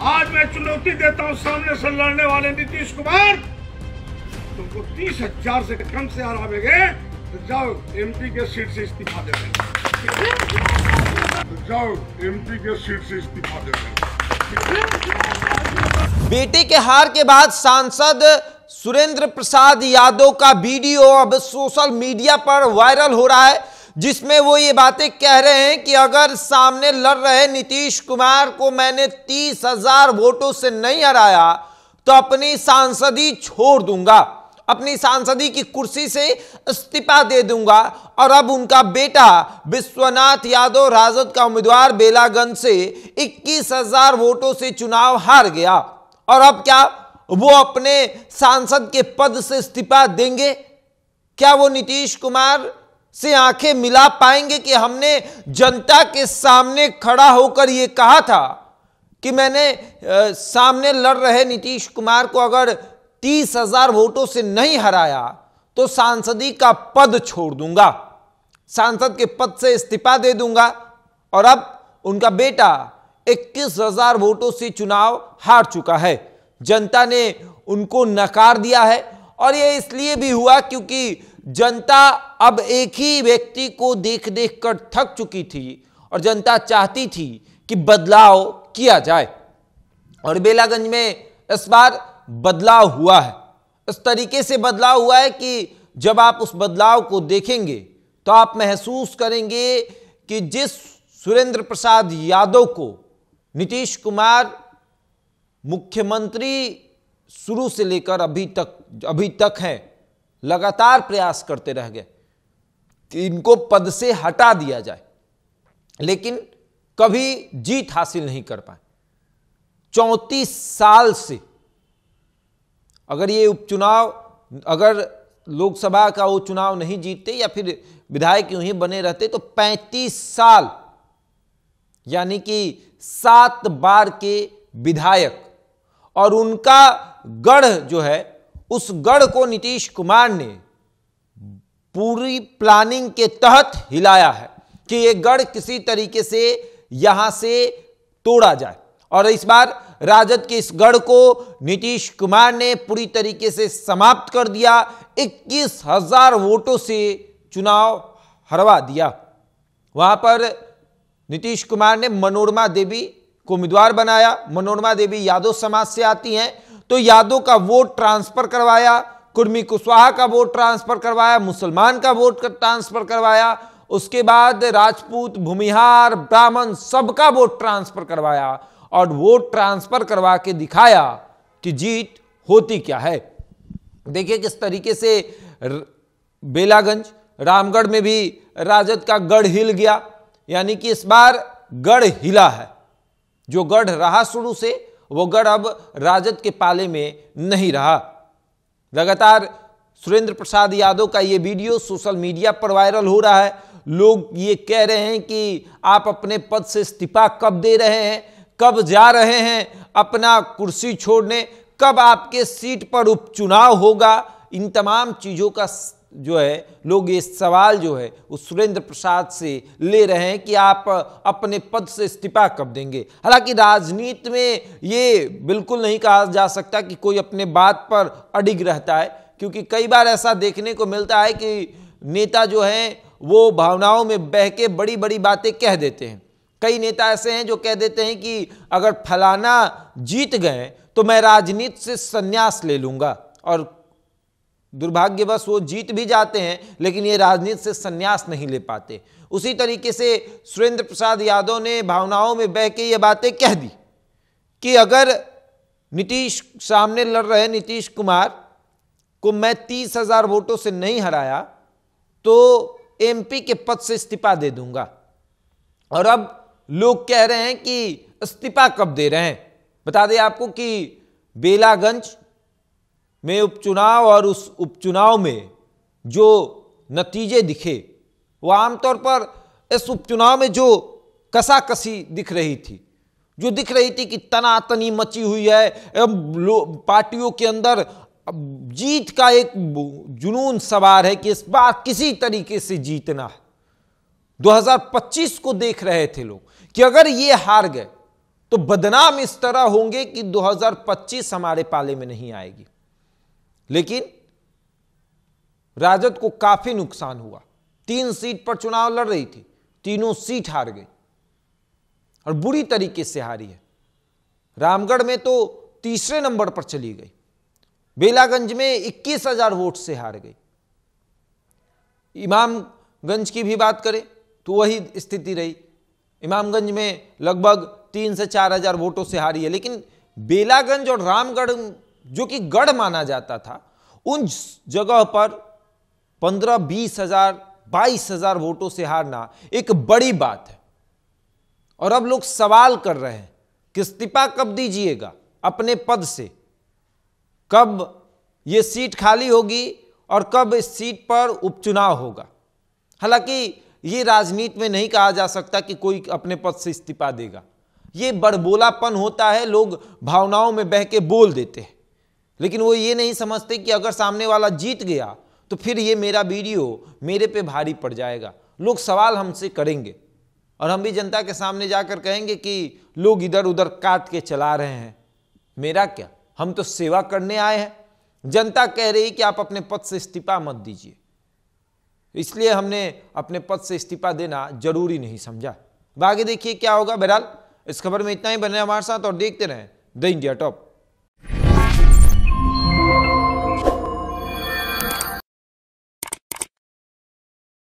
आज मैं चुनौती देता हूं सामने से लड़ने वाले नीतीश कुमार, तुमको 30,000 से कम से हरावेंगे तो जाओ एमपी के सीट से इस्तीफा दे तो जाओ एमपी के सीट से इस्तीफा दे। बेटे के हार के बाद सांसद सुरेंद्र प्रसाद यादव का वीडियो अब सोशल मीडिया पर वायरल हो रहा है, जिसमें वो ये बातें कह रहे हैं कि अगर सामने लड़ रहे नीतीश कुमार को मैंने 30,000 वोटों से नहीं हराया तो अपनी सांसदी छोड़ दूंगा, अपनी सांसदी की कुर्सी से इस्तीफा दे दूंगा। और अब उनका बेटा विश्वनाथ यादव राजद का उम्मीदवार बेलागंज से 21,000 वोटों से चुनाव हार गया और अब क्या वो अपने सांसद के पद से इस्तीफा देंगे? क्या वो नीतीश कुमार से आंखें मिला पाएंगे कि हमने जनता के सामने खड़ा होकर ये कहा था कि मैंने सामने लड़ रहे नीतीश कुमार को अगर 30,000 वोटों से नहीं हराया तो सांसदी का पद छोड़ दूंगा, सांसद के पद से इस्तीफा दे दूंगा। और अब उनका बेटा 21,000 वोटों से चुनाव हार चुका है, जनता ने उनको नकार दिया है। और यह इसलिए भी हुआ क्योंकि जनता अब एक ही व्यक्ति को देख देख कर थक चुकी थी और जनता चाहती थी कि बदलाव किया जाए। और बेलागंज में इस बार बदलाव हुआ है, इस तरीके से बदलाव हुआ है कि जब आप उस बदलाव को देखेंगे तो आप महसूस करेंगे कि जिस सुरेंद्र प्रसाद यादव को नीतीश कुमार मुख्यमंत्री शुरू से लेकर अभी तक हैं, लगातार प्रयास करते रह गए कि इनको पद से हटा दिया जाए, लेकिन कभी जीत हासिल नहीं कर पाए। 34 साल से अगर ये उपचुनाव, अगर लोकसभा का वो चुनाव नहीं जीतते या फिर विधायक यूं ही बने रहते तो 35 साल यानी कि 7 बार के विधायक और उनका गढ़ जो है, उस गढ़ को नीतीश कुमार ने पूरी प्लानिंग के तहत हिलाया है कि यह गढ़ किसी तरीके से यहां से तोड़ा जाए। और इस बार राजद के इस गढ़ को नीतीश कुमार ने पूरी तरीके से समाप्त कर दिया, 21,000 वोटों से चुनाव हरवा दिया। वहां पर नीतीश कुमार ने मनोरमा देवी को उम्मीदवार बनाया। मनोरमा देवी यादव समाज से आती हैं तो यादव का वोट ट्रांसफर करवाया, कुर्मी कुशवाहा का वोट ट्रांसफर करवाया, मुसलमान का वोट ट्रांसफर करवाया, उसके बाद राजपूत, भूमिहार, ब्राह्मण सबका वोट ट्रांसफर करवाया और वोट ट्रांसफर करवा के दिखाया कि जीत होती क्या है। देखिए किस तरीके से बेलागंज, रामगढ़ में भी राजद का गढ़ हिल गया, यानी कि इस बार गढ़ हिला है। जो गढ़ रहा शुरू से वो गढ़ अब राजद के पाले में नहीं रहा। लगातार सुरेंद्र प्रसाद यादव का ये वीडियो सोशल मीडिया पर वायरल हो रहा है। लोग ये कह रहे हैं कि आप अपने पद से इस्तीफा कब दे रहे हैं, कब जा रहे हैं अपना कुर्सी छोड़ने, कब आपके सीट पर उपचुनाव होगा। इन तमाम चीजों का जो है लोग ये सवाल जो है उस सुरेंद्र प्रसाद से ले रहे हैं कि आप अपने पद से इस्तीफा कब देंगे। हालांकि राजनीति में ये बिल्कुल नहीं कहा जा सकता कि कोई अपने बात पर अडिग रहता है, क्योंकि कई बार ऐसा देखने को मिलता है कि नेता जो हैं वो भावनाओं में बह के बड़ी बड़ी बातें कह देते हैं। कई नेता ऐसे हैं जो कह देते हैं कि अगर फलाना जीत गए तो मैं राजनीति से संन्यास ले लूंगा, और दुर्भाग्यवश वो जीत भी जाते हैं लेकिन ये राजनीति से संन्यास नहीं ले पाते। उसी तरीके से सुरेंद्र प्रसाद यादव ने भावनाओं में बह के ये बातें कह दी कि अगर सामने लड़ रहे नीतीश कुमार को मैं 30,000 वोटों से नहीं हराया तो एमपी के पद से इस्तीफा दे दूंगा। और अब लोग कह रहे हैं कि इस्तीफा कब दे रहे हैं। बता दें आपको कि बेलागंज में उपचुनाव और उस उपचुनाव में जो नतीजे दिखे वो आमतौर पर इस उपचुनाव में जो कसाकसी दिख रही थी, जो दिख रही थी कि तनातनी मची हुई है, पार्टियों के अंदर जीत का एक जुनून सवार है कि इस बार किसी तरीके से जीतना है। 2025 को देख रहे थे लोग कि अगर ये हार गए तो बदनाम इस तरह होंगे कि 2025 हमारे पाले में नहीं आएगी। लेकिन राजद को काफी नुकसान हुआ। 3 सीट पर चुनाव लड़ रही थी, तीनों सीट हार गई और बुरी तरीके से हारी है। रामगढ़ में तो तीसरे नंबर पर चली गई, बेलागंज में 21,000 वोट से हार गई। इमामगंज की भी बात करें तो वही स्थिति रही। इमामगंज में लगभग 3 से 4,000 वोटों से हारी है। लेकिन बेलागंज और रामगढ़ जो कि गढ़ माना जाता था, उन जगह पर 15-20,000 22,000 वोटों से हारना एक बड़ी बात है। और अब लोग सवाल कर रहे हैं कि इस्तीफा कब दीजिएगा अपने पद से, कब यह सीट खाली होगी और कब इस सीट पर उपचुनाव होगा। हालांकि ये राजनीति में नहीं कहा जा सकता कि कोई अपने पद से इस्तीफा देगा। ये बड़बोलापन होता है, लोग भावनाओं में बह के बोल देते हैं। लेकिन वो ये नहीं समझते कि अगर सामने वाला जीत गया तो फिर ये मेरा वीडियो मेरे पे भारी पड़ जाएगा। लोग सवाल हमसे करेंगे और हम भी जनता के सामने जाकर कहेंगे कि लोग इधर उधर काट के चला रहे हैं। मेरा क्या, हम तो सेवा करने आए हैं। जनता कह रही कि आप अपने पद से इस्तीफा मत दीजिए, इसलिए हमने अपने पद से इस्तीफा देना जरूरी नहीं समझा। आगे देखिए क्या होगा। बहरहाल इस खबर में इतना ही। बने हमारे साथ और देखते रहें द इंडिया टॉप।